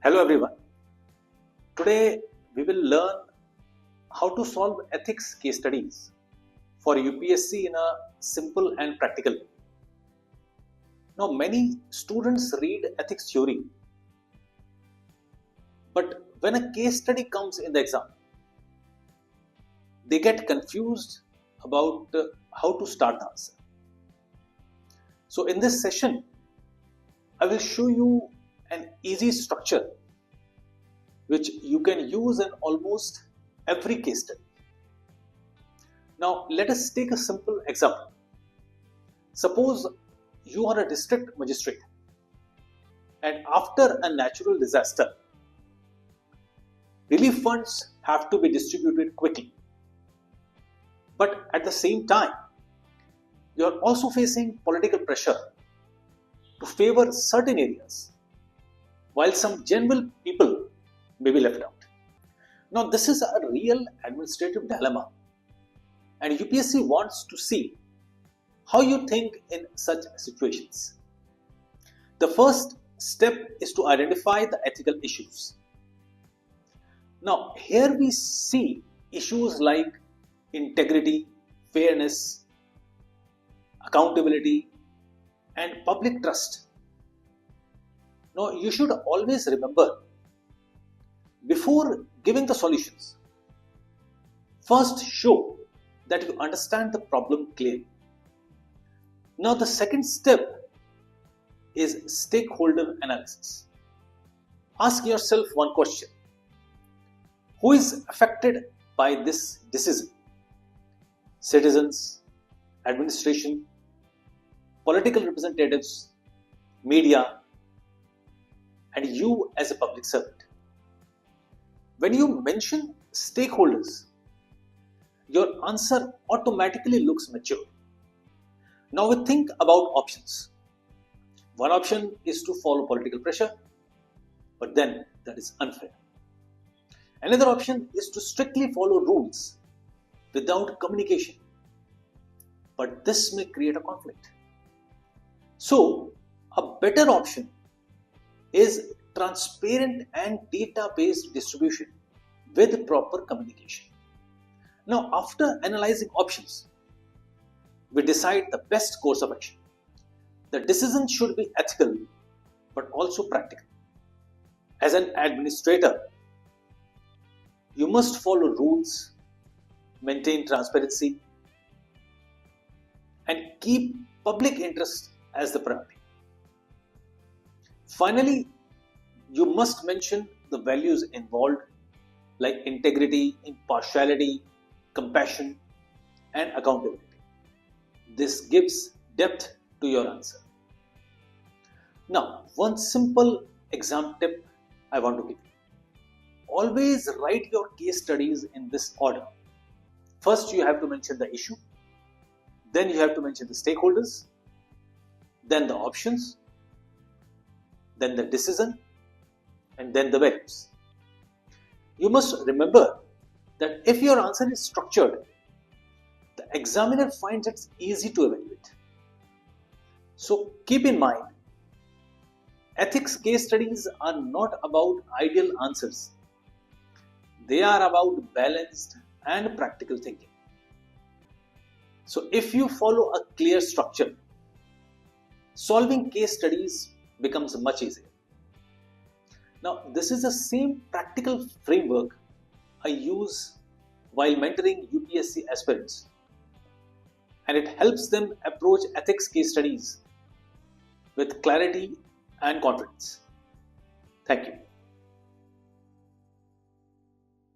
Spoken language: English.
Hello everyone. Today we will learn how to solve ethics case studies for UPSC in a simple and practical way. Now many students read ethics theory, but when a case study comes in the exam, they get confused about how to start the answer. So in this session, I will show you an easy structure which you can use in almost every case study. Now let us take a simple example. Suppose you are a district magistrate and after a natural disaster, relief funds have to be distributed quickly. But at the same time, you are also facing political pressure to favor certain areas, while some general people may be left out. Now, this is a real administrative dilemma, and UPSC wants to see how you think in such situations. The first step is to identify the ethical issues. Now, here we see issues like integrity, fairness, accountability, and public trust. Now, you should always remember, before giving the solutions, first show that you understand the problem clearly. Now, the second step is stakeholder analysis. Ask yourself one question: who is affected by this decision? Citizens, administration, political representatives, media, and you as a public servant. When you mention stakeholders, your answer automatically looks mature. Now we think about options. One option is to follow political pressure, but then that is unfair. Another option is to strictly follow rules without communication, but this may create a conflict. So, a better option is transparent and data-based distribution with proper communication. Now, after analyzing options, we decide the best course of action. The decision should be ethical but also practical. As an administrator, you must follow rules, maintain transparency, and keep public interest as the priority. Finally, you must mention the values involved like integrity, impartiality, compassion, and accountability. This gives depth to your answer. Now, one simple exam tip I want to give you. Always write your case studies in this order. First, you have to mention the issue. Then you have to mention the stakeholders. Then the options. Then the decision. And then the values. You must remember that if your answer is structured, the examiner finds it easy to evaluate. So keep in mind, ethics case studies are not about ideal answers. They are about balanced and practical thinking. So if you follow a clear structure, solving case studies becomes much easier. Now, this is the same practical framework I use while mentoring UPSC aspirants, and it helps them approach ethics case studies with clarity and confidence. Thank you.